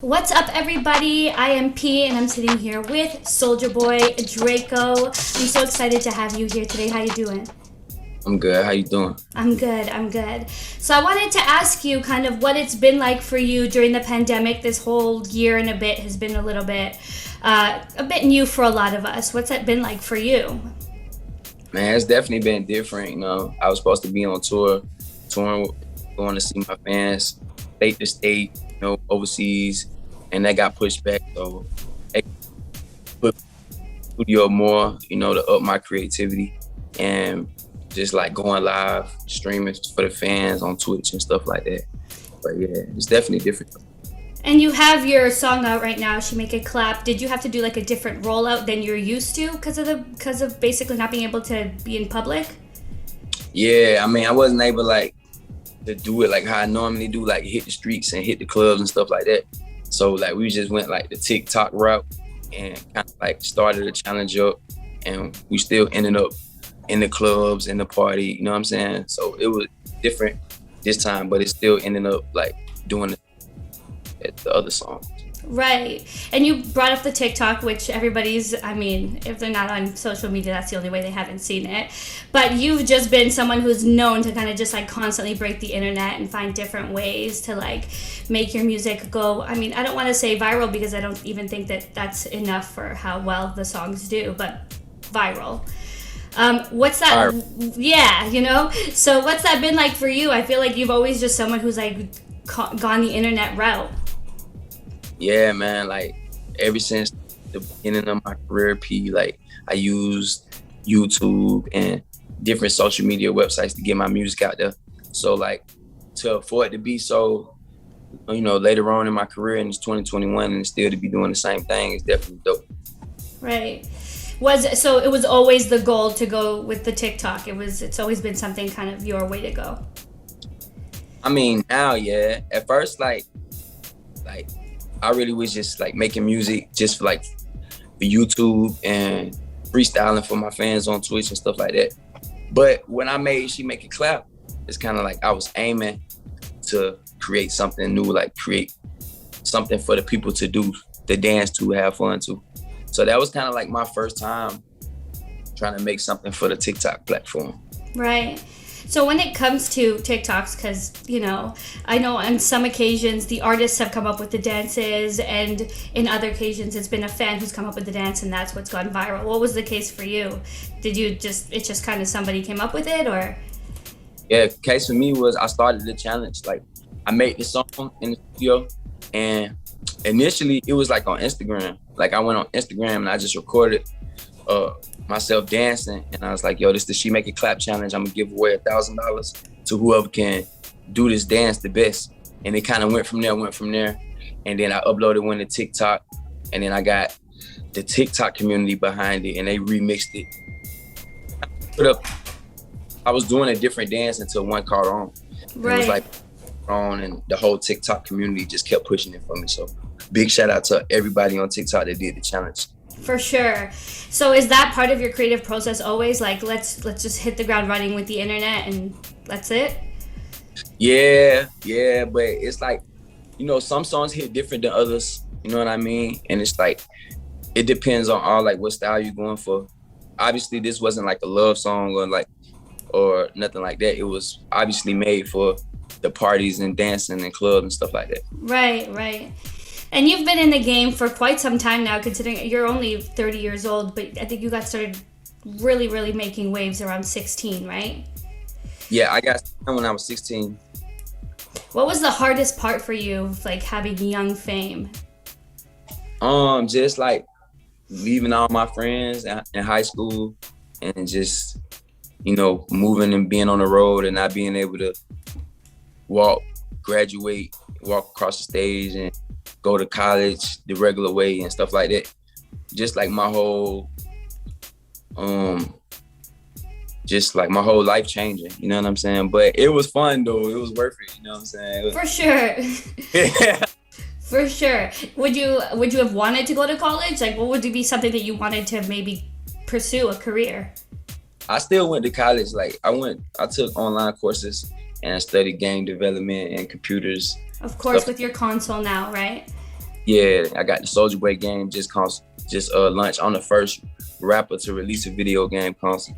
What's up, everybody? I am P, and I'm sitting here with Soulja Boy Draco. I'm so excited to have you here today. How you doing? I'm good. How you doing? I'm good. So I wanted to ask you kind of what it's been like for you during the pandemic. This whole year and a bit has been a bit new for a lot of us. What's that been like for you? Man, it's definitely been different. I was supposed to be on touring, going to see my fans, state to state, overseas, and that got pushed back. So they put studio more, to up my creativity and just like going live, streaming for the fans on Twitch and stuff like that. But yeah, it's definitely different. And you have your song out right now, She Make It Clap. Did you have to do like a different rollout than you're used to because of basically not being able to be in public? Yeah, I mean, I wasn't able to do it like how I normally do, like hit the streets and hit the clubs and stuff like that. So like we just went like the Tik Tok route and kind of like started a challenge up, and we still ended up in the clubs, in the party, you know what I'm saying? So it was different this time, but it still ended up like doing the other songs. Right. And you brought up the TikTok, which if they're not on social media, that's the only way they haven't seen it. But you've just been someone who's known to kind of just like constantly break the internet and find different ways to like make your music go. I mean, I don't want to say viral because I don't even think that that's enough for how well the songs do, but viral. What's that? Yeah, So what's that been like for you? I feel like you've always just someone who's like gone the internet route. Yeah, man, like ever since the beginning of my career, P, like I used YouTube and different social media websites to get my music out there. So like for it to be so, later on in my career and it's 2021 and still to be doing the same thing is definitely dope. Right. It was always the goal to go with the TikTok. It's always been something kind of your way to go. I mean, now, yeah. At first, like I really was just like making music just for YouTube and freestyling for my fans on Twitch and stuff like that. But when I made She Make It Clap, it's kind of like I was aiming to create something new, like create something for the people to do, to dance to, have fun to. So that was kind of like my first time trying to make something for the TikTok platform. Right. So when it comes to TikToks, because, I know on some occasions the artists have come up with the dances, and in other occasions it's been a fan who's come up with the dance and that's what's gone viral. What was the case for you? It's just kind of somebody came up with it, or? Yeah, the case for me was I started the challenge. Like I made the song in the studio, and initially it was like on Instagram. Like I went on Instagram and I just recorded myself dancing, and I was like, yo, this is the She Make It Clap challenge. I'm gonna give away $1,000 to whoever can do this dance the best. And it kind of went from there. And then I uploaded one to TikTok, and then I got the TikTok community behind it, and they remixed it. I was doing a different dance until one caught on. Right. It was like on, and the whole TikTok community just kept pushing it for me. So big shout out to everybody on TikTok that did the challenge. For sure. So is that part of your creative process always? Like, let's just hit the ground running with the internet and that's it? Yeah, but it's like, some songs hit different than others, you know what I mean? And it's like, it depends on all like what style you're going for. Obviously, this wasn't like a love song or nothing like that. It was obviously made for the parties and dancing and clubs and stuff like that. Right. And you've been in the game for quite some time now, considering you're only 30 years old, but I think you got started really, really making waves around 16, right? Yeah, I got started when I was 16. What was the hardest part for you, like having young fame? Just like leaving all my friends in high school and just, moving and being on the road and not being able to graduate, walk across the stage and go to college the regular way and stuff like that. Just like my whole, life changing, you know what I'm saying? But it was fun though, it was worth it, you know what I'm saying? For sure. Yeah. For sure. Would you have wanted to go to college? Like, what would be something that you wanted to maybe pursue a career? I still went to college. Like I took online courses and I studied game development and computers. Of course, with your console now, right? Yeah, I got the Soulja Boy Game console just launched. I'm the first rapper to release a video game console.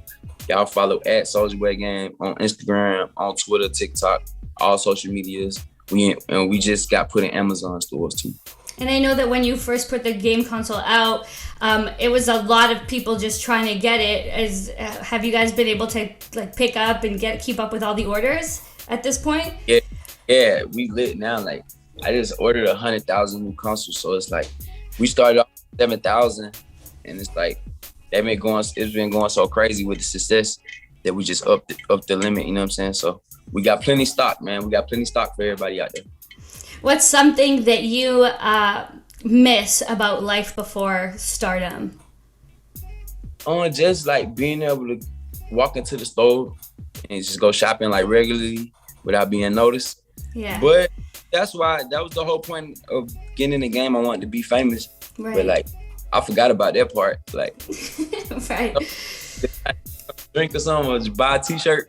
Y'all follow at Soulja Boy Game on Instagram, on Twitter, TikTok, all social medias. We just got put in Amazon stores too. And I know that when you first put the game console out, it was a lot of people just trying to get it. Have you guys been able to like pick up and keep up with all the orders at this point? Yeah, we lit now. Like I just ordered 100,000 new consoles, so it's like we started off 7,000, and it's like it's been going so crazy with the success that we just up the limit. You know what I'm saying? So we got plenty stock, man. We got plenty stock for everybody out there. What's something that you miss about life before Stardom? Just like being able to walk into the store and just go shopping like regularly without being noticed. Yeah. But that was the whole point of getting in the game. I wanted to be famous. Right. But like, I forgot about that part. Like, right. Drink or something, or just buy a t-shirt.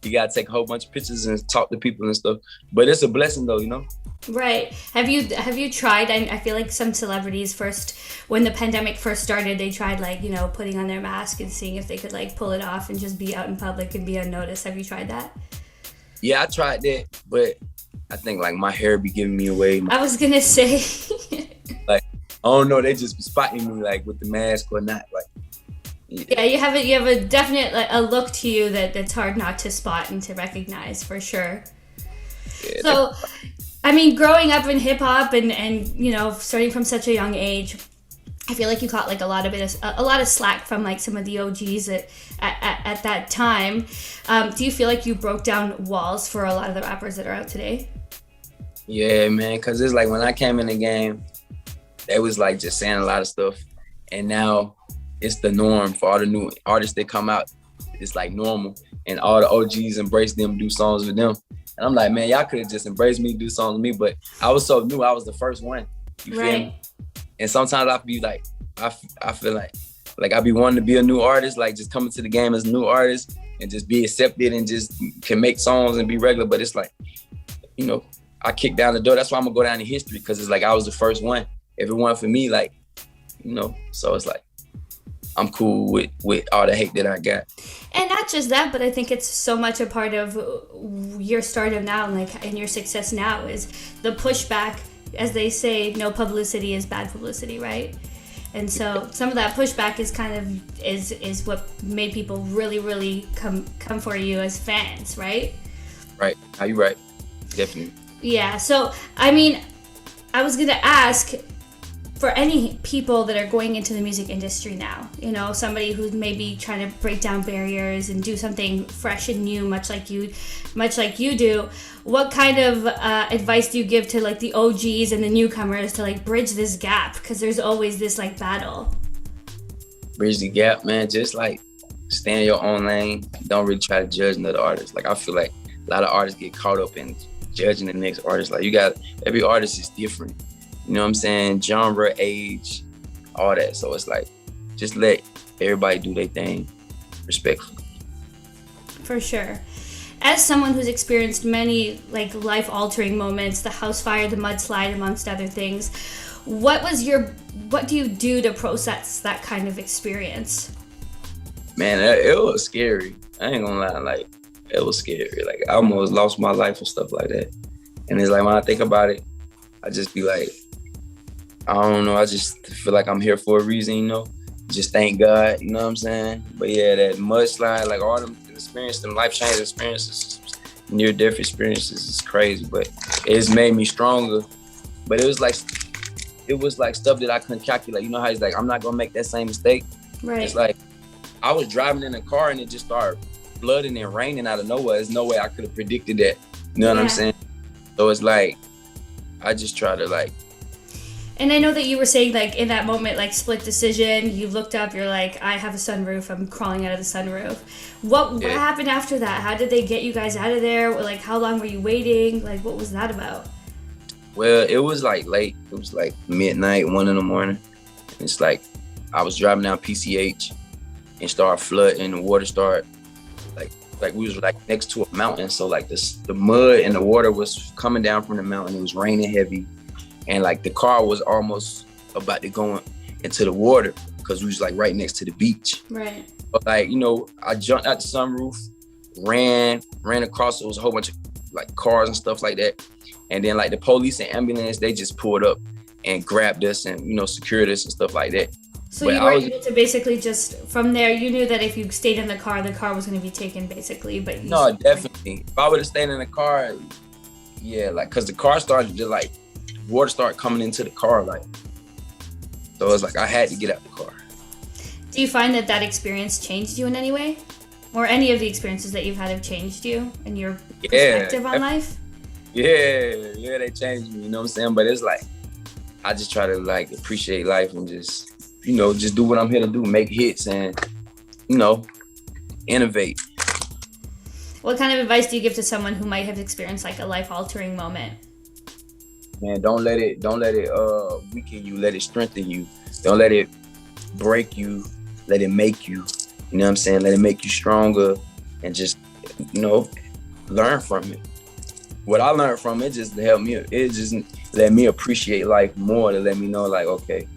You gotta take a whole bunch of pictures and talk to people and stuff. But it's a blessing though, you know? Right. Have you tried? I feel like some celebrities when the pandemic first started, they tried like, you know, putting on their mask and seeing if they could like pull it off and just be out in public and be unnoticed. Have you tried that? Yeah, I tried that, but I think like my hair be giving me away. I was gonna say. Like, I don't know, they just be spotting me like with the mask or not. Like, yeah, you have a definite like, a look to you that's hard not to spot and to recognize for sure. Yeah, so, I mean, growing up in hip hop and you know, starting from such a young age, I feel like you caught like a lot of slack from like some of the OGs at that time. Do you feel like you broke down walls for a lot of the rappers that are out today? Yeah, man, because it's like when I came in the game, they was like just saying a lot of stuff, and now it's the norm for all the new artists that come out. It's like normal, and all the OGs embrace them, do songs with them. And I'm like, man, y'all could have just embraced me, do songs with me, but I was so new. I was the first one. You feel me? And sometimes I be like, I feel like I be wanting to be a new artist, like just coming to the game as a new artist and just be accepted and just can make songs and be regular. But it's like, you know, I kicked down the door. That's why I'm gonna go down in history, because it's like I was the first one. Everyone for me, like, you know, so it's like I'm cool with all the hate that I got. And not just that, but I think it's so much a part of your stardom now, and your success now is the pushback. As they say, no publicity is bad publicity, right? And so some of that pushback is kind of is what made people really, really come for you as fans, right? Right. Are you right? Definitely. Yeah. So I mean, I was gonna ask, for any people that are going into the music industry now, you know, somebody who's maybe trying to break down barriers and do something fresh and new, much like you do, what kind of advice do you give to like the OGs and the newcomers to like bridge this gap? Because there's always this like battle. Bridge the gap, man. Just like stay in your own lane. Don't really try to judge another artist. Like I feel like a lot of artists get caught up in judging the next artist. Like every artist is different. You know what I'm saying? Genre, age, all that. So it's like, just let everybody do their thing respectfully. For sure. As someone who's experienced many like life-altering moments, the house fire, the mudslide, amongst other things, what do you do to process that kind of experience? Man, it was scary. I ain't gonna lie, like, it was scary. Like, I almost lost my life and stuff like that. And it's like, when I think about it, I just be like, I don't know, I just feel like I'm here for a reason, you know? Just thank God, you know what I'm saying? But yeah, that mudslide, like all them experiences, them life-changing experiences, near-death experiences is crazy, but it's made me stronger. But it was like stuff that I couldn't calculate. You know how it's like, I'm not gonna make that same mistake? Right. It's like, I was driving in a car and it just started flooding and raining out of nowhere. There's no way I could have predicted that. You know what I'm saying? So it's like, I just try to like. And I know that you were saying like in that moment, like split decision, you looked up, you're like, I have a sunroof, I'm crawling out of the sunroof. What happened after that? How did they get you guys out of there? Or like, how long were you waiting? Like, what was that about? Well, it was like late. It was like midnight, 1 a.m. And it's like, I was driving down PCH and started flooding, the water started, like we was like next to a mountain. So like the mud and the water was coming down from the mountain. It was raining heavy. and like the car was almost about to go into the water because we was like right next to the beach. Right. But like, you know, I jumped out the sunroof, ran across. There was a whole bunch of like cars and stuff like that. And then like the police and ambulance, they just pulled up and grabbed us and, you know, secured us and stuff like that. So but you were able to basically just, from there, you knew that if you stayed in the car was going to be taken basically, but you... No, definitely. If I would have stayed in the car, yeah, like, cause the car started to like, water started coming into the car, like, so it's like I had to get out the car. Do you find that experience changed you in any way? Or any of the experiences that you've had have changed you and your perspective on life? Yeah, they changed me, you know what I'm saying? But it's like, I just try to like appreciate life and just, you know, just do what I'm here to do, make hits and, you know, innovate. What kind of advice do you give to someone who might have experienced like a life-altering moment? Man, don't let it weaken you, let it strengthen you. Don't let it break you, let it make you. You know what I'm saying? Let it make you stronger and just, you know, learn from it. What I learned from it just helped me. It just let me appreciate life more, to let me know like, okay,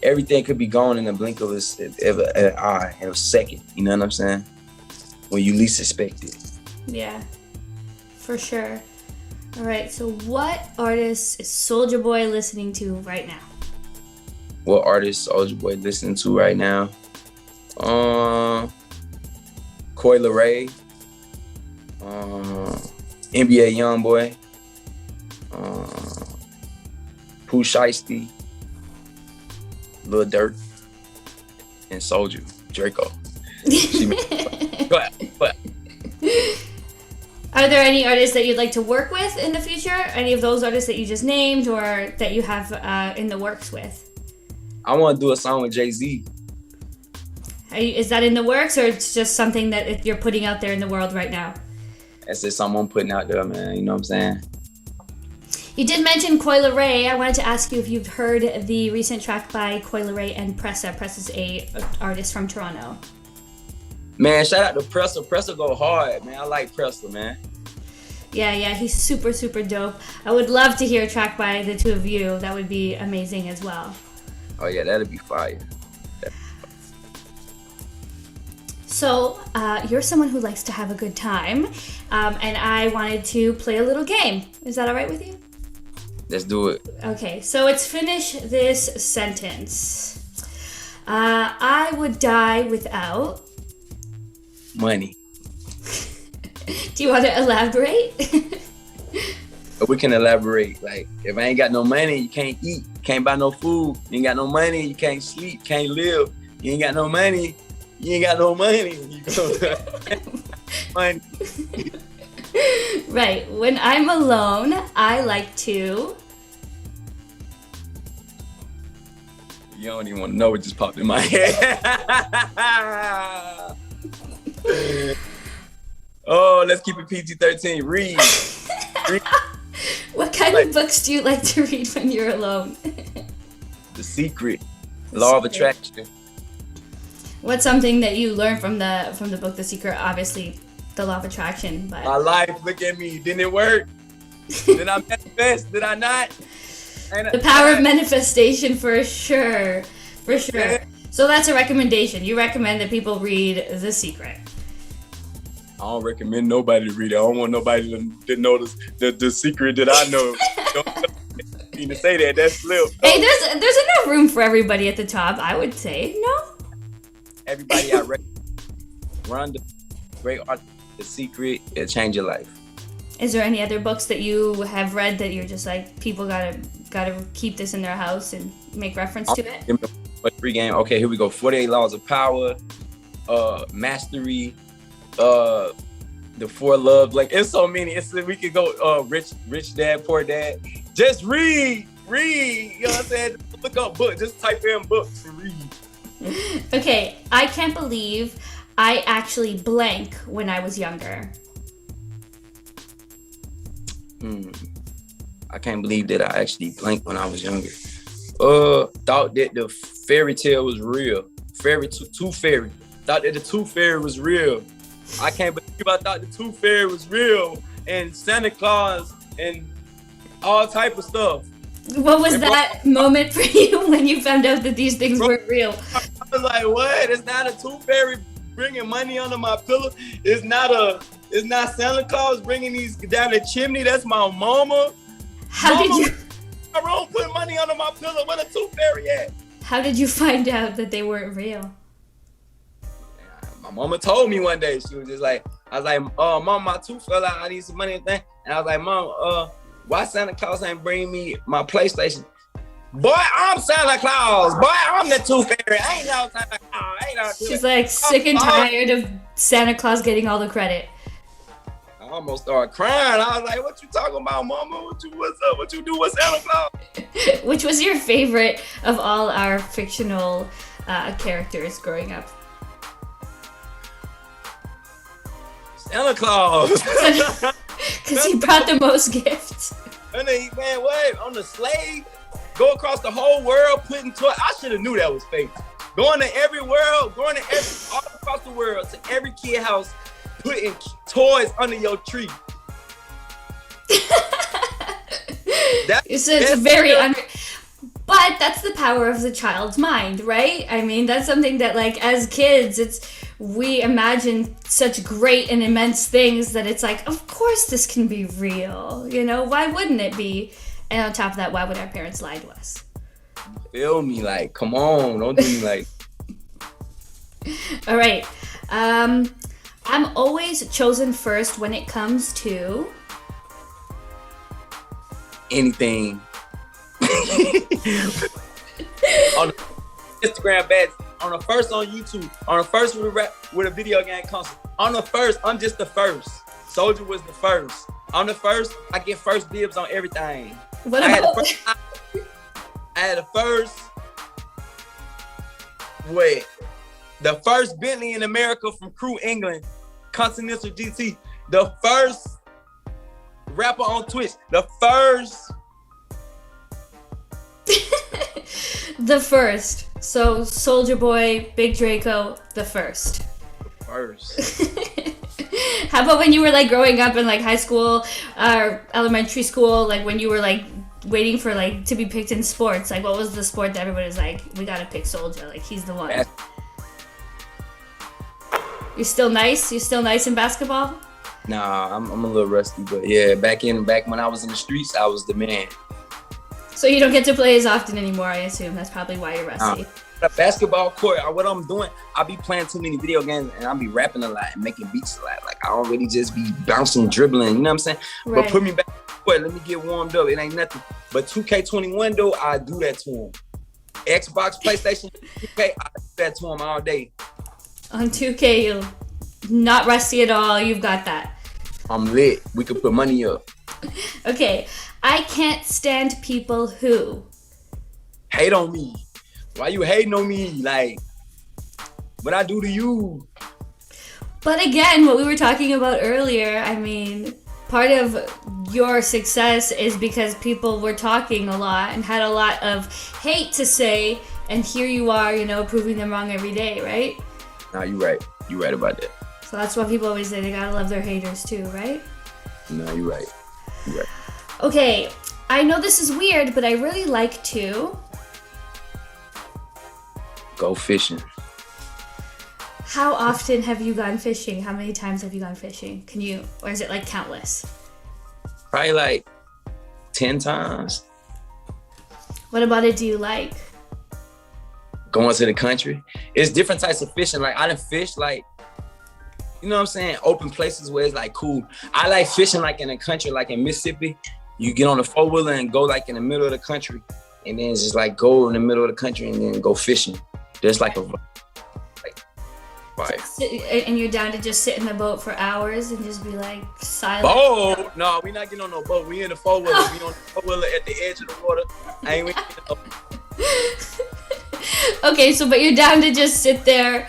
everything could be gone in the blink of an eye, in a second. You know what I'm saying? When you least expect it. Yeah, for sure. All right, so what artist is Soulja Boy listening to right now? What artist Soulja Boy listening to right now? Coi Leray, NBA Youngboy, Pooh Shiesty, Lil Durk, and Soulja Draco. But Are there any artists that you'd like to work with in the future? Any of those artists that you just named or that you have in the works with? I want to do a song with Jay-Z. Is that in the works or it's just something that you're putting out there in the world right now? That's just something I'm putting out there, man. You know what I'm saying? You did mention Coi Leray. I wanted to ask you if you've heard the recent track by Coi Leray and Pressa. Pressa's a artist from Toronto. Man, shout out to Pressa. Pressa go hard, man. I like Pressa, man. Yeah, he's super, super dope. I would love to hear a track by the two of you. That would be amazing as well. Oh yeah, that'd be fire. So, you're someone who likes to have a good time, and I wanted to play a little game. Is that all right with you? Let's do it. Okay, so it's finish this sentence. I would die without... money. Do you want to elaborate? We can elaborate. Like, if I ain't got no money, you can't eat, can't buy no food. You ain't got no money, you can't sleep, can't live. You ain't got no money, you ain't got no money. You go money. Right. When I'm alone, I like to... You don't even want to know what just popped in my head. Oh, let's keep it PG-13. Read. What kind of books do you like to read when you're alone? The Secret. Law of Attraction. What's something that you learned from the book The Secret? Obviously, the Law of Attraction, but... My life, look at me. Didn't it work? Did I manifest? Did I not? The power of manifestation, for sure. For sure. So that's a recommendation. You recommend that people read The Secret. I don't recommend nobody to read it. I don't want nobody to know the secret that I know. Don't mean to say that. That's flip. Hey, there's enough room for everybody at the top, I would say. No? Everybody I run the great art, The Secret, it'll change your life. Is there any other books that you have read that you're just like, people gotta keep this in their house and make reference to it? Free game. Okay, here we go. 48 Laws of Power, Mastery, the 4 Love. Like, it's so many. We could go Rich Dad, Poor Dad. Just read. You know what I'm saying? Look up books. Just type in books and read. Okay, I can't believe I actually blank when I was younger. I can't believe that I actually blanked when I was younger. Thought that the fairy tale was real. Tooth Fairy. Thought that the Tooth Fairy was real. I can't believe I thought the Tooth Fairy was real. And Santa Claus and all type of stuff. What was that moment for you when you found out that these things weren't real? I was like, what? It's not a tooth fairy bringing money under my pillow. It's not Santa Claus bringing these down the chimney. That's my mama. How did you? My room put money under my pillow. Where the tooth fairy at? How did you find out that they weren't real? My mama told me one day. She was just like, I was like, Mom, my tooth fell out. I need some money and thing. And I was like, Mom, why Santa Claus ain't bringing me my PlayStation? Boy, I'm Santa Claus. Boy, I'm the tooth fairy. I ain't no Santa Claus. She's like sick and tired of Santa Claus getting all the credit. I almost started crying. I was like, what you talking about, Mama? What's up? What you do with Santa Claus? Which was your favorite of all our fictional characters growing up? Santa Claus. Because he brought the most gifts. And then, man, what? On the slave? Go across the whole world putting toys. I should have knew that was fake. Going to every world, all across the world, to every kid house, putting toys under your tree. It's very but that's the power of the child's mind, right? I mean, that's something that, like, as kids, we imagine such great and immense things that it's like, of course this can be real. You know, why wouldn't it be? And on top of that, why would our parents lie to us? Feel me? Like, come on, don't do me like. All right. I'm always chosen first when it comes to anything. On the Instagram badge, on the first on YouTube, on the first with a video game console. On the first, I'm just the first. Soulja was the first. On the first, I get first dibs on everything. What about? I had the first. Wait, the first Bentley in America from Crew England, Continental GT. The first rapper on Twitch. The first. The first. So Soulja Boy, Big Draco, the first. The first. How about when you were like growing up in like high school or elementary school, like when you were like waiting for like to be picked in sports? Like what was the sport that everybody was like, we gotta pick Soulja, like he's the one. You're still nice? You're still nice in basketball? Nah, I'm a little rusty, but yeah, back when I was in the streets, I was the man. So you don't get to play as often anymore, I assume. That's probably why you're rusty. The basketball court, what I'm doing, I be playing too many video games and I be rapping a lot and making beats a lot. Like I don't really just be bouncing, dribbling, you know what I'm saying? Right. But put me back on the court, let me get warmed up. It ain't nothing. But 2K21 though, I do that to him. Xbox, PlayStation, 2K, I do that to him all day. On 2K, you're not rusty at all. You've got that. I'm lit. We could put money up. Okay. I can't stand people who hate on me. Why you hating on me? Like, what I do to you? But again, what we were talking about earlier, I mean, part of your success is because people were talking a lot and had a lot of hate to say, and here you are, you know, proving them wrong every day, right? No, you're right. You're right about that. So that's why people always say they gotta love their haters too, right? No, you're right. You're right. Okay, I know this is weird, but I really like to go fishing. How often have you gone fishing? How many times have you gone fishing? Or is it like countless? Probably like 10 times. What about it do you like? Going to the country. It's different types of fishing. Like I done fish like, you know what I'm saying? Open places where it's like cool. I like fishing like in the country, like in Mississippi. You get on the 4-wheeler and go like in the middle of the country. And then it's just like go in the middle of the country and then go fishing. There's like a fire. And you're down to just sit in the boat for hours and just be like silent? Boat? No, we not getting on no boat. We in the 4-wheeler. We on the 4-wheeler at the edge of the water. I ain't Okay, so but you're down to just sit there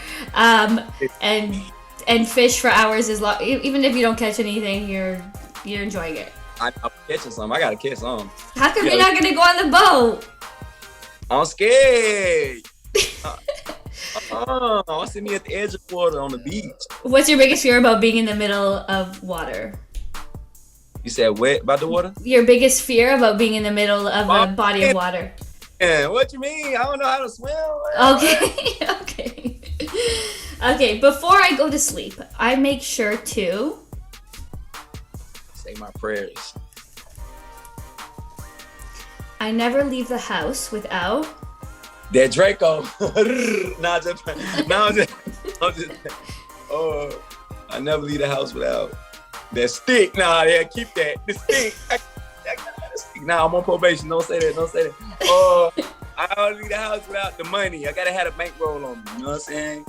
and fish for hours as long, even if you don't catch anything, you're enjoying it. I'm catching some. I gotta catch some. How come you're not gonna go on the boat? I'm scared. I'll sit me at the edge of the water on the beach. What's your biggest fear about being in the middle of water? You said wet by the water? Your biggest fear about being in the middle of a body of water. Yeah, what you mean? I don't know how to swim. Okay. Okay. Okay, before I go to sleep, I make sure to say my prayers. I never leave the house without that Draco. I never leave the house without that stick. Nah, yeah, keep that. The stick. I got the stick. Nah, I'm on probation. Don't say that. Don't say that. I don't leave the house without the money. I gotta have a bankroll on me. You know what I'm saying?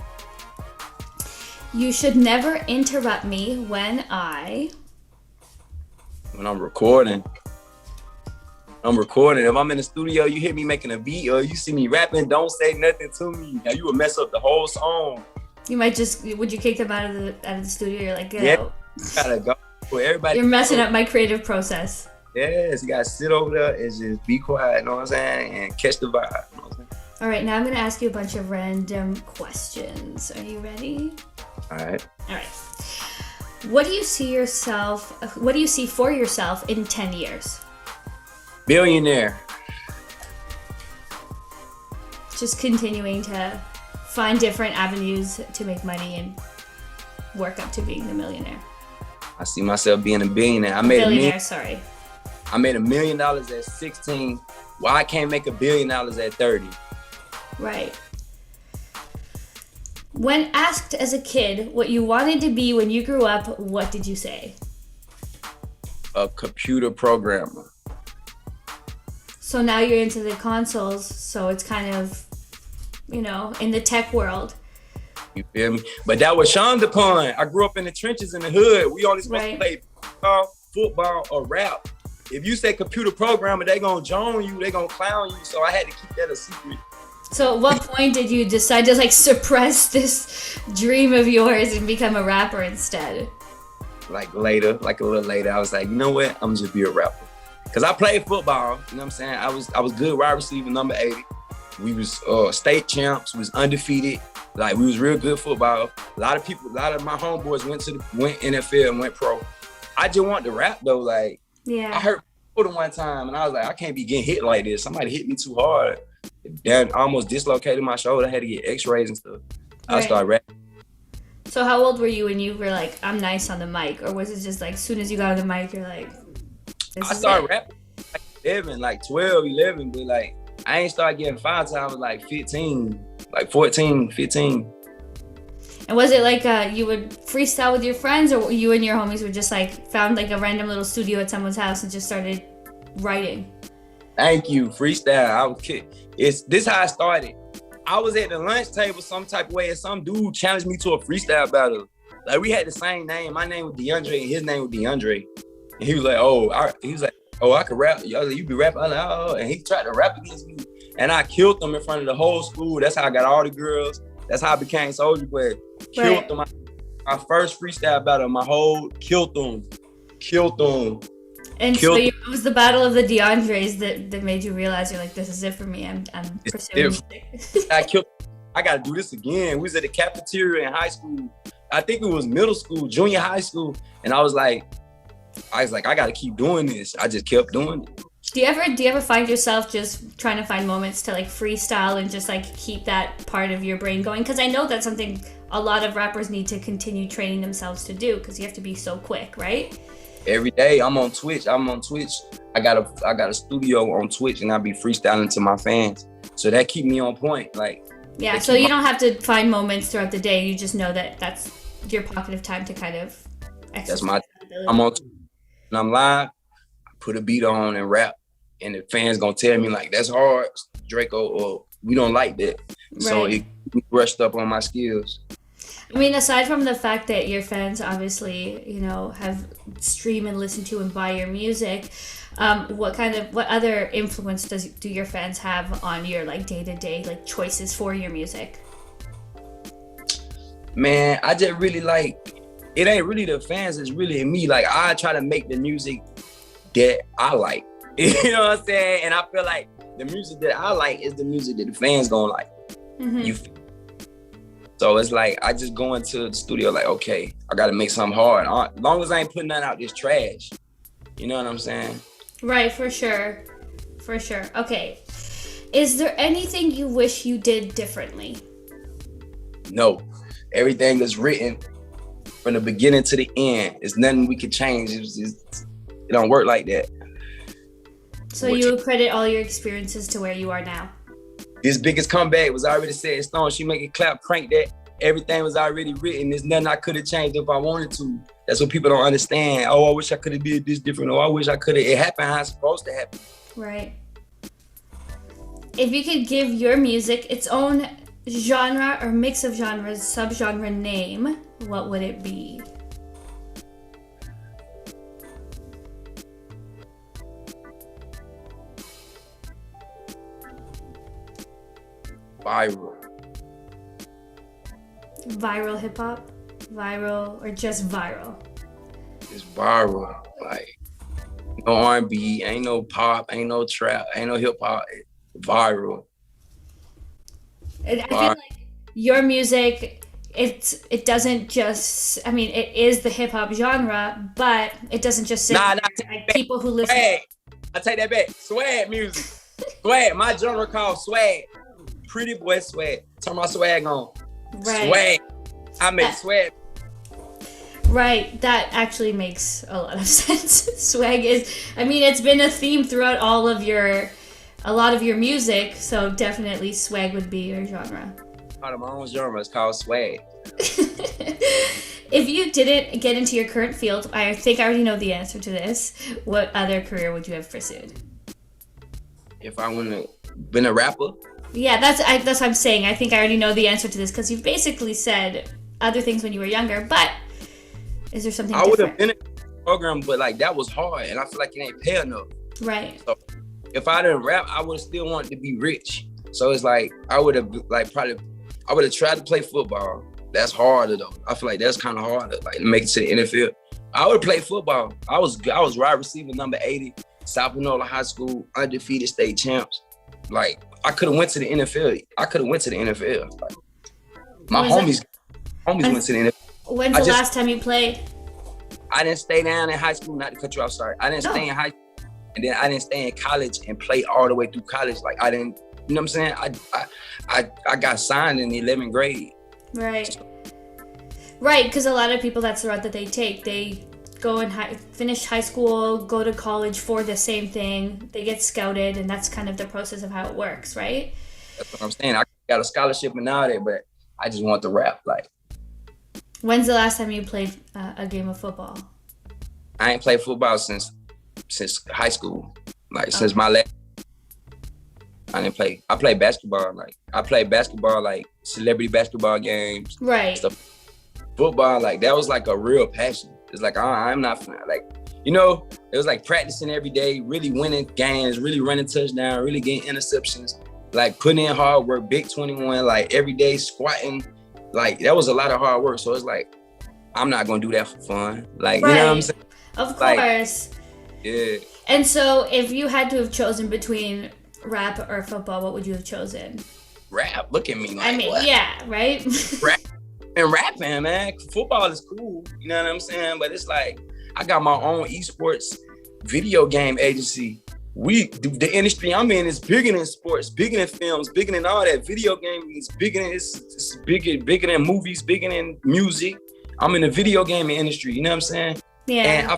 You should never interrupt me when I'm recording. If I'm in the studio, you hear me making a beat or you see me rapping, don't say nothing to me. Now you will mess up the whole song. You might would you kick them out of the studio? You're like, get out. Gotta go. Everybody. You're messing up my creative process. Yes, you gotta sit over there and just be quiet, you know what I'm saying? And catch the vibe, you know what I'm saying? All right, now I'm gonna ask you a bunch of random questions. Are you ready? All right. What do you see for yourself in 10 years? Billionaire. Just continuing to find different avenues to make money and work up to being the millionaire. I see myself being a billionaire. I made $1 million at 16. Why I can't make $1 billion at 30? Right. When asked as a kid what you wanted to be when you grew up, what did you say? A computer programmer. So now you're into the consoles, so it's kind of, in the tech world. You feel me? But that was shunned upon. I grew up in the trenches in the hood. We only supposed to play football, or rap. If you say computer programmer, they gonna join you, they gonna clown you. So I had to keep that a secret. So at what point did you decide to suppress this dream of yours and become a rapper instead? A little later, I was like, you know what? I'm just be a rapper. Cause I played football, you know what I'm saying? I was good wide receiver, number 80. We was state champs, we was undefeated. We was real good football. A lot of my homeboys went NFL and went pro. I just wanted to rap though, I hurt my shoulder one time and I was like, I can't be getting hit like this. Somebody hit me too hard. That almost dislocated my shoulder. I had to get x-rays and stuff. I started rapping. So how old were you when you were like, I'm nice on the mic? Or was it just as soon as you got on the mic, you're like, I started rapping 12, 11, but I ain't started getting five till I was 15, 14, 15. And was it you would freestyle with your friends, or you and your homies would just found a random little studio at someone's house and just started writing? Thank you, freestyle. I was kidding. This how I started. I was at the lunch table some type of way and some dude challenged me to a freestyle battle. We had the same name. My name was DeAndre and his name was DeAndre. And he was like, I could rap. I was like, you be rapping? I was like, oh. And he tried to rap against me. And I killed him in front of the whole school. That's how I got all the girls. That's how I became Soulja Boy. Killed them. My first freestyle battle, killed them. And so it was the battle of the DeAndres that made you realize you're like, this is it for me. I'm pursuing music. I got to do this again. We was at the cafeteria in high school. I think it was middle school, junior high school. And I was like, I got to keep doing this. I just kept doing it. Do you ever find yourself just trying to find moments to freestyle and just keep that part of your brain going? Because I know that's something a lot of rappers need to continue training themselves to do, because you have to be so quick, right? Every day I'm on Twitch. I got a studio on Twitch and I be freestyling to my fans. So that keep me on point. So you don't have to find moments throughout the day. You just know that that's your pocket of time to kind of exercise. I'm on Twitch and I'm live. I put a beat on and rap. And the fans gonna tell me that's hard, Draco, or we don't like that. Right. So it brushed up on my skills. I mean, aside from the fact that your fans obviously, have stream and listen to and buy your music, what other influence do your fans have on your day-to-day choices for your music? Man, I just really it ain't really the fans, it's really me. I try to make the music that I like. You know what I'm saying? And I feel like the music that I like is the music that the fans gonna like. Mm-hmm. So it's I just go into the studio okay, I gotta make something hard. As long as I ain't putting nothing out this trash. You know what I'm saying? Right, for sure. For sure. Okay. Is there anything you wish you did differently? No. Everything is written from the beginning to the end. There's nothing we could change. It don't work like that. So you credit all your experiences to where you are now? His biggest comeback was already set in stone. She make it clap, crank that. Everything was already written. There's nothing I could have changed if I wanted to. That's what people don't understand. Oh, I wish I could have did this different. Oh, I wish I could have. It happened how it's supposed to happen. Right. If you could give your music its own genre or mix of genres, subgenre name, what would it be? Viral. Viral hip hop? Viral or just viral? It's viral. Like, no R&B, ain't no pop, ain't no trap, ain't no hip hop. Viral. I feel like your music, it doesn't just, I mean, it is the hip hop genre, but it doesn't just sit there. Like people who listen. Swag. I take that back. Swag music. Swag. My genre called swag. Pretty boy swag. Turn my swag on. Right. Swag. I make swag. Right. That actually makes a lot of sense. Swag is, I mean, it's been a theme throughout a lot of your music, so definitely swag would be your genre. Part of my own genre is called swag. If you didn't get into your current field, I think I already know the answer to this. What other career would you have pursued? If I wouldn't have been a rapper? Yeah, that's what I'm saying. I think I already know the answer to this because you've basically said other things when you were younger, but is there something different? I would have been in a program, but like that was hard and I feel like it ain't pay enough. Right. So if I didn't rap, I would have still wanted to be rich. So it's like I would have tried to play football. That's harder though. I feel like that's kind of harder, like to make it to the NFL. I would have played football. I was wide receiver number 80, South Panola High School, undefeated state champs. Like I could have went to the NFL. Like, my homies went to the NFL. When's the last time you played? I didn't stay down in high school. Not to cut you off, sorry. I didn't stay in high school, and then I didn't stay in college and play all the way through college. Like I didn't, you know what I'm saying? I got signed in the 11th grade. Right. Right, because a lot of people, that's the route that they take. They go and finish high school, go to college for the same thing. They get scouted, and that's kind of the process of how it works, right? That's what I'm saying. I got a scholarship and all that, but I just want to rap. Like, when's the last time you played a game of football? I ain't played football since high school. Like since my last. I didn't play. I played basketball. Like I played basketball, like celebrity basketball games. Right. Stuff. Football, like that was like a real passion. It's like I'm not like, you know, it was like practicing every day, really winning games, really running touchdowns, really getting interceptions, like putting in hard work, big 21, like every day squatting. Like that was a lot of hard work. So it's like, I'm not gonna do that for fun. Like, right. You know what I'm saying? Of course. Like, yeah. And so if you had to have chosen between rap or football, what would you have chosen? Rap. Look at me. Like, I mean, what? Yeah, right? Rap and rapping, man. Football is cool. You know what I'm saying? But it's like, I got my own esports video game agency. The industry I'm in is bigger than sports, bigger than films, bigger than all that. Video gaming is bigger than it's bigger than movies, bigger than music. I'm in the video gaming industry. You know what I'm saying? Yeah.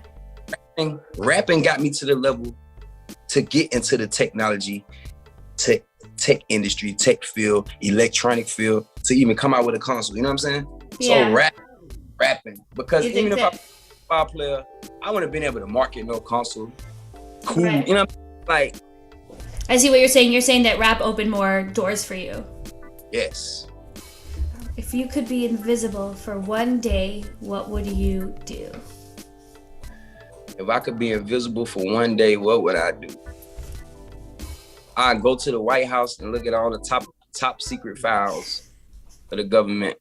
And rapping got me to the level to get into the technology, tech industry, tech field, electronic field, to even come out with a console. You know what I'm saying? Yeah. So rapping, because even if I was a football player, I wouldn't have been able to market no console. Cool, right. You know, like. I see what you're saying. You're saying that rap opened more doors for you. Yes. If you could be invisible for one day, what would you do? If I could be invisible for one day, what would I do? I'd go to the White House and look at all the top secret files of the government.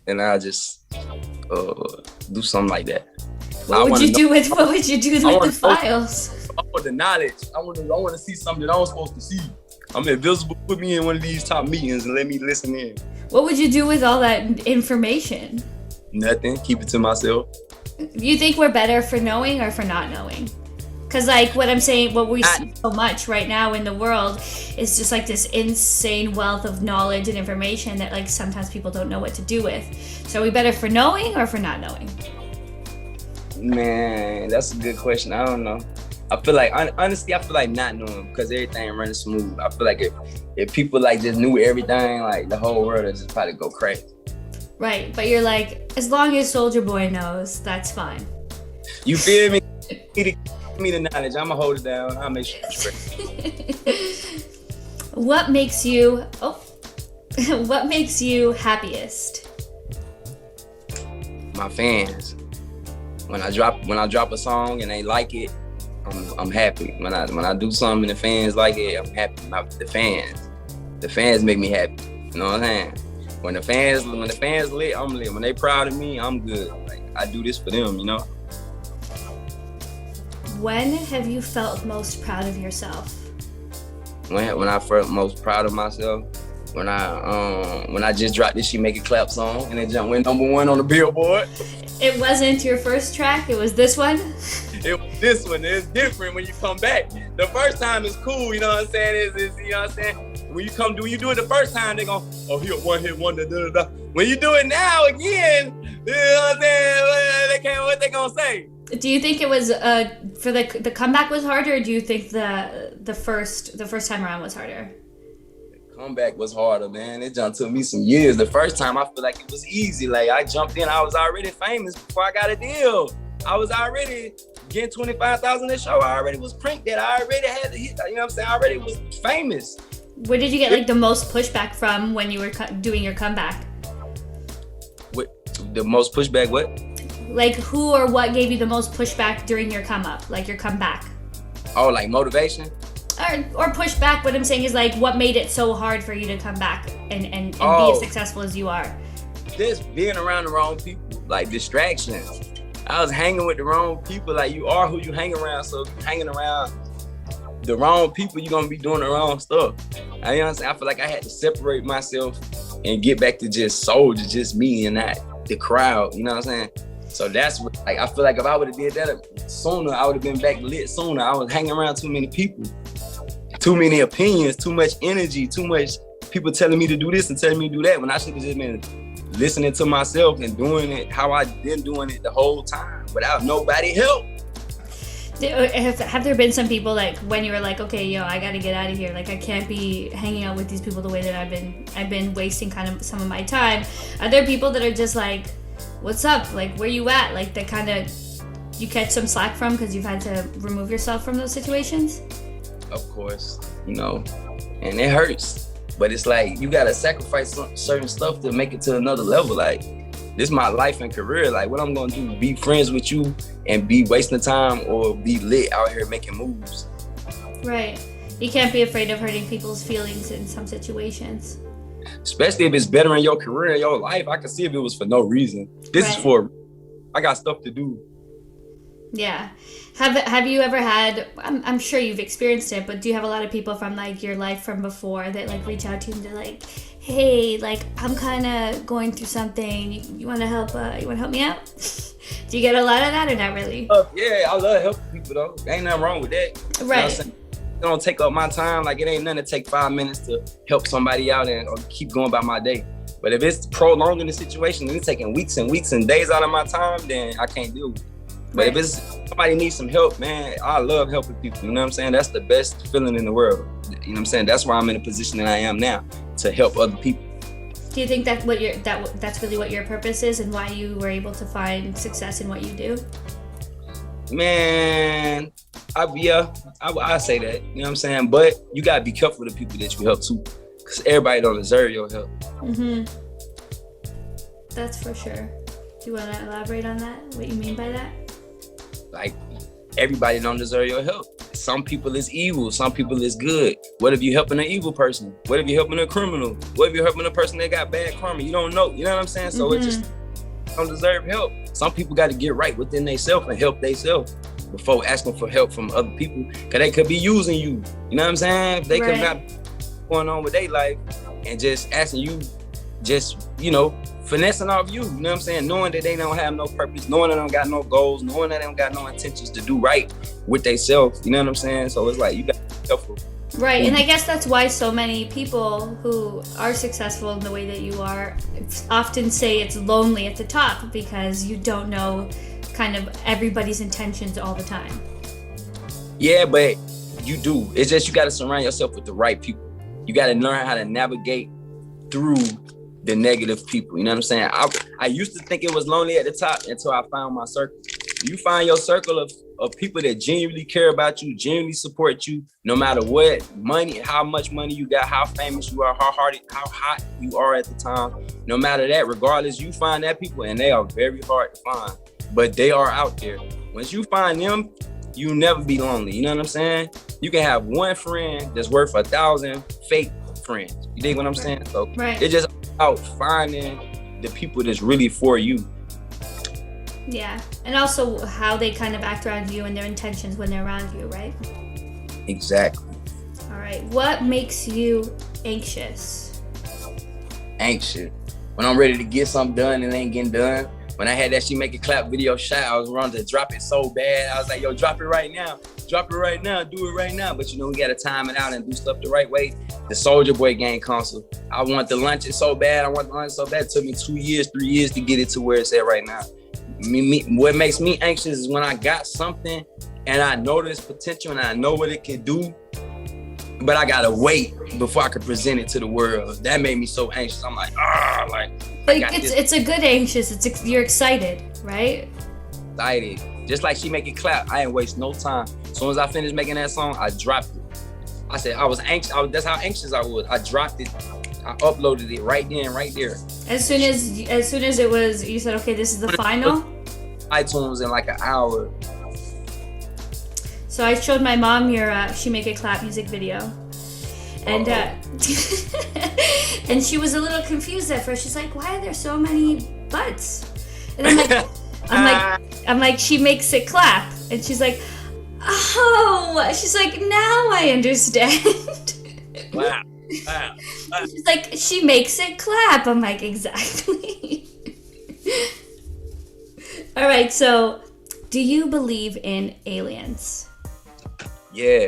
And I'll just do something like that. What would you do with the files? I want the knowledge. I want to see something that I was supposed to see. I'm invisible. Put me in one of these top meetings and let me listen in. What would you do with all that information? Nothing. Keep it to myself. You think we're better for knowing or for not knowing? Because like what I'm saying, what we see so much right now in the world is just like this insane wealth of knowledge and information that like sometimes people don't know what to do with. So are we better for knowing or for not knowing? Man, that's a good question. I don't know. I feel like, honestly, I feel like not knowing because everything running smooth. I feel like if people like just knew everything, like the whole world would just probably go crazy. Right, but you're like, as long as Soulja Boy knows, that's fine. You feel me? Give me the knowledge. I'ma hold it down. I'll make sure it's straight. What makes you happiest? My fans. When I drop a song and they like it, I'm happy. When I do something and the fans like it, I'm happy. The fans make me happy. You know what I'm saying? When the fans lit, I'm lit. When they proud of me, I'm good. Like I do this for them, you know. When have you felt most proud of yourself? When I felt most proud of myself, when I just dropped this She Make It Clap song and it went #1 on the Billboard. It wasn't your first track, it was this one? It was this one. It's different when you come back. The first time is cool, you know what I'm saying? It's you know what I'm saying? When you do it the first time, they go, oh, he a one-hit wonder, da-da-da. When you do it now again, you know what I'm saying? What they gonna say? Do you think it was for the comeback was harder, or do you think the first time around was harder? The comeback was harder, man. It just took me some years. The first time I feel like it was easy. Like I jumped in, I was already famous before I got a deal. I was already getting 25,000 a show. I already was cranked that. I already had the hit. You know what I'm saying? I already was famous. Where did you get like the most pushback from when you were doing your comeback? What the most pushback? What? Like who or what gave you the most pushback during your come up, like your comeback? Oh, like motivation? Or pushback. What I'm saying is like what made it so hard for you to come back and be as successful as you are? Just being around the wrong people, like distractions. I was hanging with the wrong people. Like you are who you hang around. So if you're hanging around the wrong people, you're gonna be doing the wrong stuff. You know what I'm saying? I feel like I had to separate myself and get back to just Soulja, just me and not the crowd. You know what I'm saying? So that's what, like, I feel like if I would have did that sooner, I would have been back lit sooner. I was hanging around too many people, too many opinions, too much energy, too much people telling me to do this and telling me to do that when I should have just been listening to myself and doing it how I've been doing it the whole time without nobody help. Have there been some people like when you were like, okay, yo, I gotta get out of here. Like I can't be hanging out with these people the way that I've been wasting kind of some of my time. Are there people that are just like, what's up? Like where you at? Like that kind of you catch some slack from because you've had to remove yourself from those situations? Of course, you know, and it hurts. But it's like you gotta sacrifice certain stuff to make it to another level. Like this is my life and career. Like what I'm gonna do, be friends with you and be wasting time or be lit out here making moves. Right. You can't be afraid of hurting people's feelings in some situations. Especially if it's better in your career, in your life. I can see if it was for no reason. This is for, I got stuff to do. Yeah. Have you ever had, I'm sure you've experienced it, but do you have a lot of people from like your life from before that like reach out to you and they're like, hey, like I'm kind of going through something. You want to help me out? Do you get a lot of that or not really? Yeah, I love helping people though. Ain't nothing wrong with that. Right. You know it don't take up my time. Like it ain't nothing to take 5 minutes to help somebody out and or keep going about my day. But if it's prolonging the situation and it's taking weeks and weeks and days out of my time, then I can't deal with it. But if it's somebody needs some help, man, I love helping people. You know what I'm saying? That's the best feeling in the world. You know what I'm saying? That's why I'm in the position that I am now, to help other people. Do you think that that's really what your purpose is and why you were able to find success in what you do? Man, I say that. You know what I'm saying? But you gotta be careful with the people that you help too, because everybody don't deserve your help. Mm-hmm. That's for sure. Do you want to elaborate on that? What you mean by that? Like, everybody don't deserve your help. Some people is evil, some people is good. What if you're helping an evil person? What if you're helping a criminal? What if you're helping a person that got bad karma? You don't know, you know what I'm saying? So it just don't deserve help. Some people got to get right within themselves and help themselves before asking for help from other people, because they could be using you. You know what I'm saying? They could not be going on with their life and just asking you just, finessing off you. You know what I'm saying? Knowing that they don't have no purpose, knowing they don't got no goals, knowing that they don't got no intentions to do right with themselves. You know what I'm saying? So it's like, you got to be careful. Right, and I guess that's why so many people who are successful in the way that you are often say it's lonely at the top, because you don't know kind of everybody's intentions all the time. Yeah, but you do. It's just you got to surround yourself with the right people. You got to learn how to navigate through the negative people. You know what I'm saying? I used to think it was lonely at the top until I found my circle. You find your circle of people that genuinely care about you, genuinely support you, no matter what money, how much money you got, how famous you are, how hot you are at the time. No matter that, regardless, you find that people, and they are very hard to find, but they are out there. Once you find them, you'll never be lonely. You know what I'm saying? You can have one friend that's worth 1,000 fake friends. You dig what I'm saying? So right. It's just about finding the people that's really for you. Yeah, and also how they kind of act around you and their intentions when they're around you, right? Exactly. All right, what makes you anxious? Anxious. When I'm ready to get something done and it ain't getting done. When I had that She Make It Clap video shot, I was wanting to drop it so bad. I was like, yo, drop it right now. Drop it right now. Do it right now. But we got to time it out and do stuff the right way. The Soulja Boy Game Console. I want to launch it so bad. It took me 2 years, 3 years to get it to where it's at right now. What makes me anxious is when I got something and I know there's potential and I know what it can do, but I gotta wait before I can present it to the world. That made me so anxious. I'm like, it's a good anxious. You're excited, right? Excited. Just like She Make It Clap. I ain't waste no time. As soon as I finished making that song, I dropped it. I said I was anxious. That's how anxious I was. I dropped it. I uploaded it right then, right there. As soon as it was, you said, okay, this is the final. iTunes in like an hour. So I showed my mom your She Make It Clap music video, and and she was a little confused at first. She's like, "Why are there so many butts?" And I'm like, she makes it clap, and she's like, "Oh," she's like, "Now I understand." Wow. She's like, she makes it clap. I'm like, exactly. All right, so do you believe in aliens? Yeah.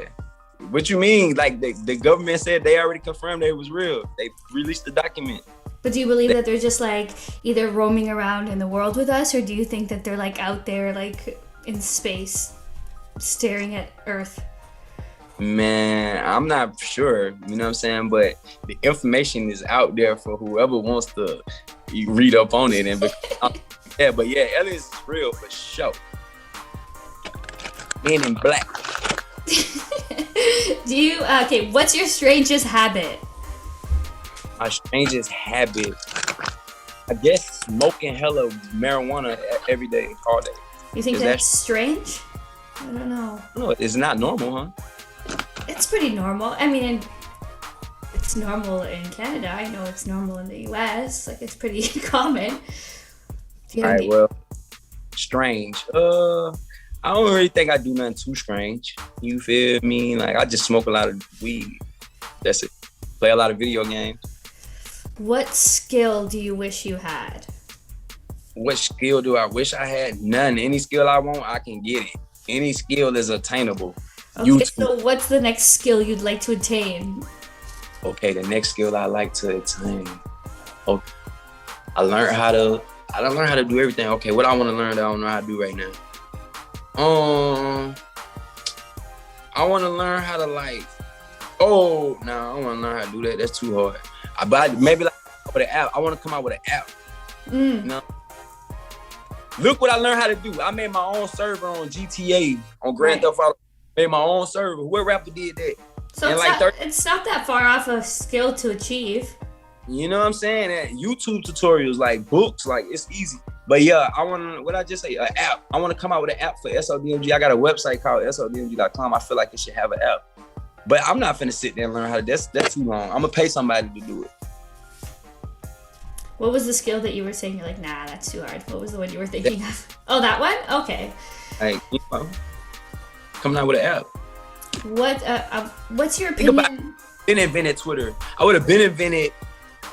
What you mean? Like the government said they already confirmed that it was real. They released the document. But do you believe that they're just like either roaming around in the world with us, or do you think that they're like out there like in space staring at Earth? Man, I'm not sure, you know what I'm saying? But the information is out there for whoever wants to read up on it. And yeah, but yeah, aliens is real for sure. Men in black. Do you, okay, what's your strangest habit? My strangest habit, I guess smoking hella marijuana every day, all day. You think that's strange? I don't know. No, it's not normal, huh? It's pretty normal. I mean, it's normal in Canada. I know it's normal in the US. Like, it's pretty common. All right, well, strange. I don't really think I do nothing too strange. You feel me? Like, I just smoke a lot of weed. That's it. Play a lot of video games. What skill do you wish you had? What skill do I wish I had? None. Any skill I want, I can get it. Any skill is attainable. Okay, YouTube. So what's the next skill you'd like to attain? Okay, the next skill I like to attain. Okay, I don't learn how to do everything. Okay, what I want to learn that I don't know how to do right now. I want to learn how to I don't want to learn how to do that. That's too hard. But maybe like with an app. I want to come out with an app. You know? Look what I learned how to do. I made my own server on GTA, on Grand Theft Auto. Made my own server. What rapper did that? So it's not that far off a skill to achieve. You know what I'm saying? YouTube tutorials, like books, like it's easy. But yeah, what I just say? An app. I want to come out with an app for SODMG. I got a website called SODMG.com. I feel like it should have an app. But I'm not finna sit there and learn how to, that's too long. I'm gonna pay somebody to do it. What was the skill that you were saying? You're like, nah, that's too hard. What was the one you were thinking of? Oh, that one? Okay. Like, coming out with an app. What's your opinion? Been invented Twitter. I would have been invented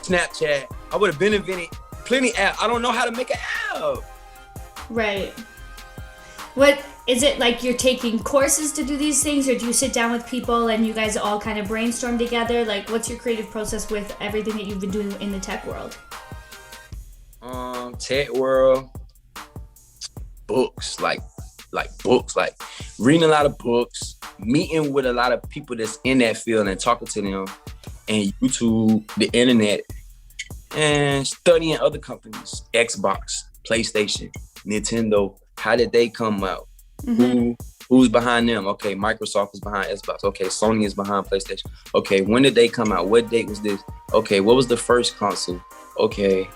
Snapchat. I would have been invented plenty app. I don't know how to make an app. Right. What is it like? You're taking courses to do these things, or do you sit down with people and you guys all kind of brainstorm together? Like, what's your creative process with everything that you've been doing in the tech world? Tech world, books, like books, like reading a lot of books, meeting with a lot of people that's in that field and talking to them, and YouTube, the internet, and studying other companies, Xbox, PlayStation, Nintendo. How did they come out? Mm-hmm. Who's behind them? Okay, Microsoft is behind Xbox. Okay, Sony is behind PlayStation. Okay, when did they come out? What date was this? Okay, what was the first console? Okay,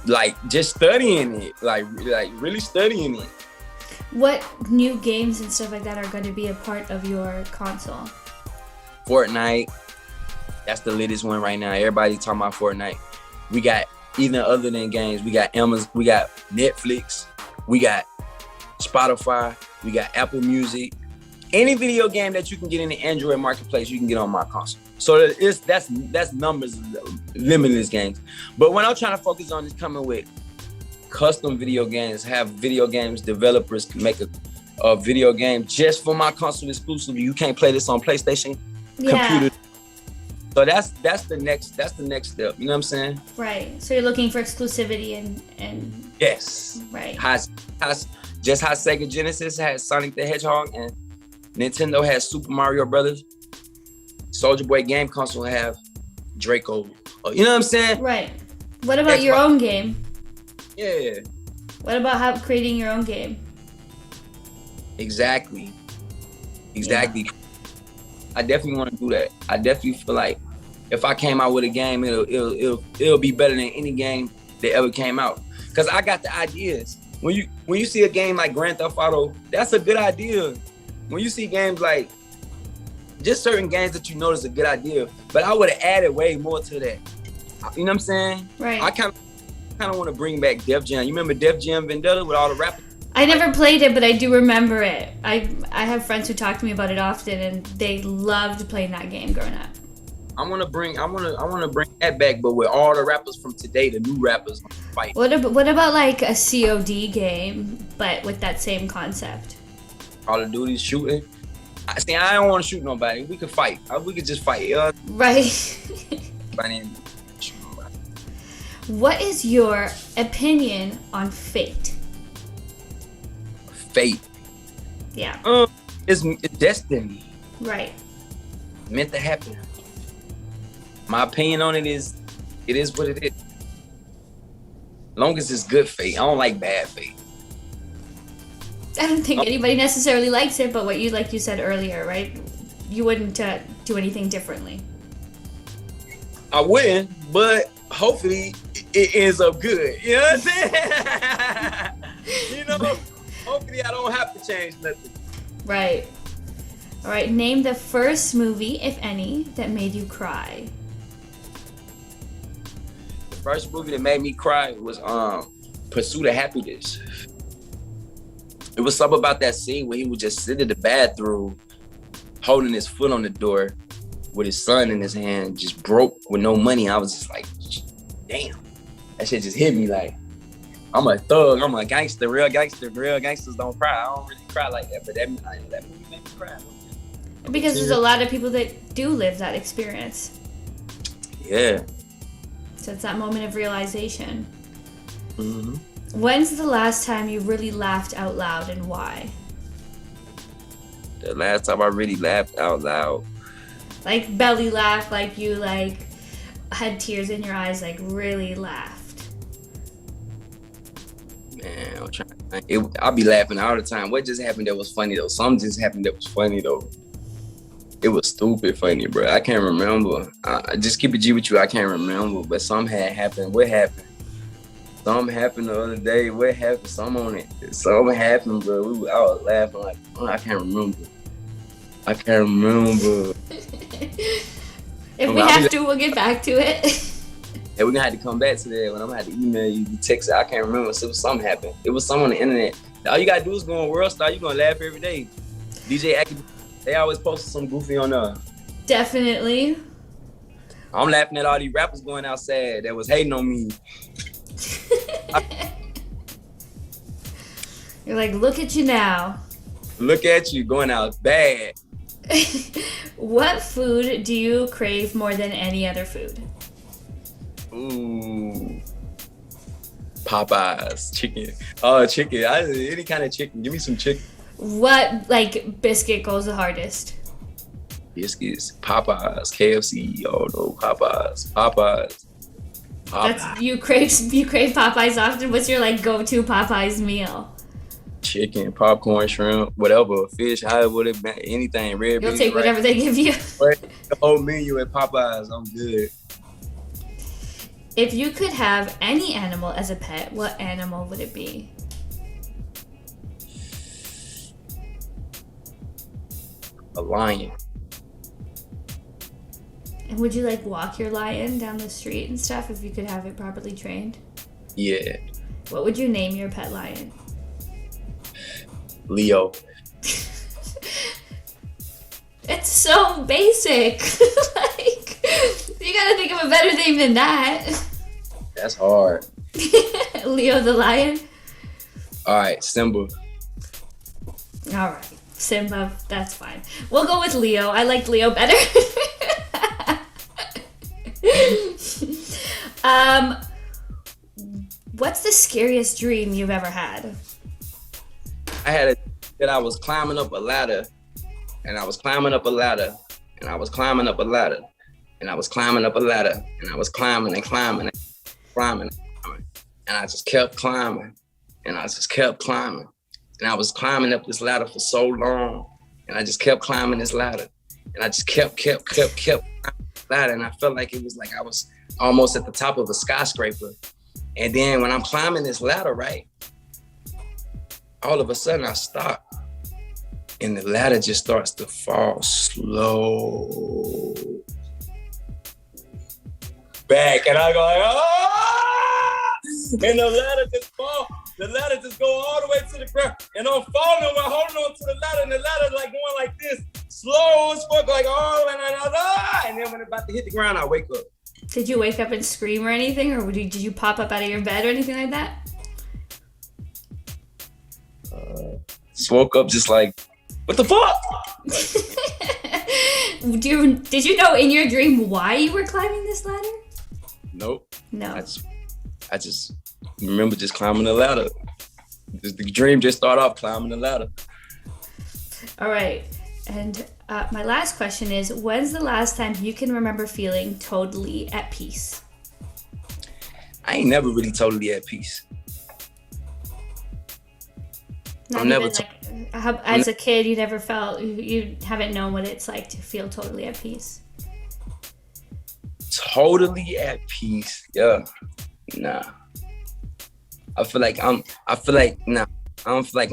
like just studying it, like really studying it. What new games and stuff like that are going to be a part of your console? Fortnite, that's the latest one right now. Everybody talking about Fortnite. We got, even other than games, we got Amazon, we got Netflix, we got Spotify, we got Apple Music. Any video game that you can get in the Android marketplace, you can get on my console. So that's numbers, limitless games. But what I'm trying to focus on is coming with custom video games, have video games developers can make a video game just for my console exclusively. You can't play this on PlayStation, computer. So that's the next step. You know what I'm saying? Right. So you're looking for exclusivity and yes. Right. Just how Sega Genesis had Sonic the Hedgehog and Nintendo has Super Mario Brothers. Soulja Boy Game Console have Draco. You know what I'm saying? Right. What about your own game? Yeah. What about creating your own game? Exactly. Yeah. I definitely want to do that. I definitely feel like if I came out with a game, it'll be better than any game that ever came out. Cause I got the ideas. When you see a game like Grand Theft Auto, that's a good idea. When you see games like just certain games that you know is a good idea, but I would have added way more to that. You know what I'm saying? Right. I kind of want to bring back Def Jam. You remember Def Jam Vendetta with all the rappers? I never played it, but I do remember it. I have friends who talk to me about it often, and they loved playing that game growing up. I want to bring that back, but with all the rappers from today, the new rappers fight. What about like a COD game, but with that same concept? Call of Duty shooting. I don't want to shoot nobody. We could fight. We could just fight. Right. What is your opinion on fate? Fate. Yeah. It's destiny. Right. Meant to happen. My opinion on it is what it is. Long as it's good fate. I don't like bad fate. I don't think anybody necessarily likes it, but like you said earlier, right? You wouldn't do anything differently. I wouldn't, but hopefully it ends up good. You know what I'm saying? You know, hopefully I don't have to change nothing. Right. All right. Name the first movie, if any, that made you cry. The first movie that made me cry was Pursuit of Happiness. It was something about that scene where he would just sit in the bathroom, holding his foot on the door with his son in his hand, just broke with no money. I was just like, damn. That shit just hit me like, I'm a thug, I'm a gangster, real gangster. Real gangsters don't cry. I don't really cry like that, but that movie made me cry. Because there's a lot of people that do live that experience. Yeah. So it's that moment of realization. Mm-hmm. When's the last time you really laughed out loud and why? The last time I really laughed out loud. Like belly laugh, like you had tears in your eyes, like really laughed. Man, I'm trying to think. I'll be laughing all the time. What just happened that was funny though? Something just happened that was funny though. It was stupid funny, bro. I can't remember. I just keep it G with you. I can't remember, but something had happened. What happened? Something happened the other day. What happened? Something happened, bro. I was laughing like, I can't remember. If we have to, we'll get back to it. Yeah, we're gonna have to come back to that when I'm gonna have to email you, text it. I can't remember. So something happened. It was something on the internet. All you gotta do is go on World Star. You're gonna laugh every day. DJ Aki, they always post some goofy on there. Definitely. I'm laughing at all these rappers going outside that was hating on me. You're like, look at you now. Look at you going out bad. What food do you crave more than any other food? Ooh. Popeyes, chicken. Chicken. Any kind of chicken. Give me some chicken. What, like, biscuit goes the hardest? Biscuits, Popeyes, KFC. Oh no, Popeyes. That's, you crave Popeyes often? What's your, like, go-to Popeyes meal? Chicken, popcorn, shrimp, whatever, fish, however, anything, red beans. You'll take whatever they give you. The whole menu at Popeyes, I'm good. If you could have any animal as a pet, what animal would it be? A lion. And would you, like, walk your lion down the street and stuff if you could have it properly trained? Yeah. What would you name your pet lion? Leo. It's so basic. Like, you gotta think of a better name than that. That's hard. Leo the lion? Alright, Simba. Alright, Simba, that's fine. We'll go with Leo. I liked Leo better. What's the scariest dream you've ever had? I had that I was climbing up a ladder, and I was climbing up a ladder, and I was climbing up a ladder, and I was climbing up a ladder, and I was climbing and climbing and climbing and climbing, and I just kept climbing, and I just kept climbing, and I was climbing up this ladder for so long, and I just kept climbing this ladder, and I just kept climbing this ladder, and I felt like it was like I was almost at the top of a skyscraper, and then when I'm climbing this ladder, right? All of a sudden I stop and the ladder just starts to fall slow back, and I go like, ah! And the ladder just fall. The ladder just go all the way to the ground, and I'm falling while holding on to the ladder, and the ladder's like going like this, slow as fuck, like and then when it's about to hit the ground, I wake up. Did you wake up and scream or anything, or did you pop up out of your bed or anything like that? Just woke up just like, what the fuck? Did you know in your dream why you were climbing this ladder? Nope. No. I just remember just climbing the ladder. The dream just started off climbing the ladder. All right. And my last question is, when's the last time you can remember feeling totally at peace? I ain't never really totally at peace. I'm never as a kid, you never felt, you haven't known what it's like to feel totally at peace. Totally at peace, yeah. Nah. I don't feel like I'm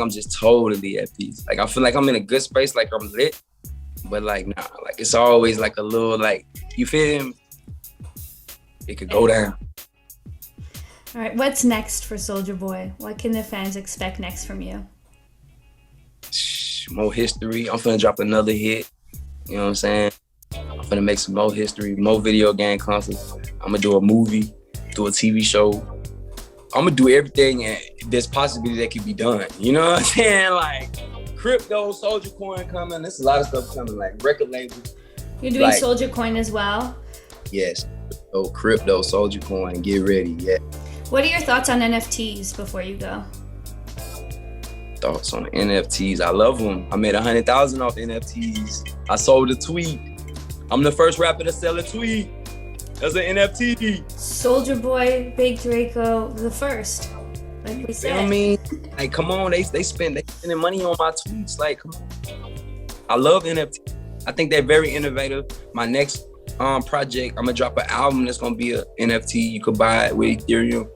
just totally at peace. Like, I feel like I'm in a good space, like I'm lit, but like, nah, like it's always like a little, like, you feel me? It could go down. All right, what's next for Soulja Boy? What can the fans expect next from you? More history. I'm finna drop another hit. You know what I'm saying? I'm finna make some more history, more video game consoles. I'm gonna do a movie, do a TV show. I'm gonna do everything there's possibility that can be done. You know what I'm saying? Like crypto, Soulja Coin coming. There's a lot of stuff coming, like record labels. You're doing like, Soulja Coin as well? Yes. Oh, crypto, Soulja Coin. Get ready. Yeah. What are your thoughts on NFTs before you go? Thoughts on NFTs. I love them. I made 100,000 off NFTs. I sold a tweet. I'm the first rapper to sell a tweet as an NFT. Soulja Boy, Big Draco, the first. Like we said. You know what I mean? Like, come on, they spending money on my tweets. Like, come on. I love NFT. I think they're very innovative. My next project, I'm gonna drop an album that's gonna be a NFT. You could buy it with Ethereum.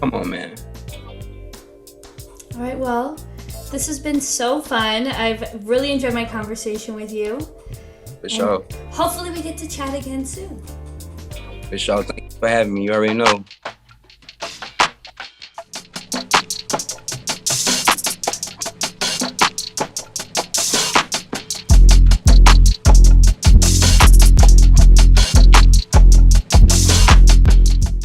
Come on, man. All right, well, this has been so fun. I've really enjoyed my conversation with you. For sure. Hopefully we get to chat again soon. For sure. Thank you for having me. You already know.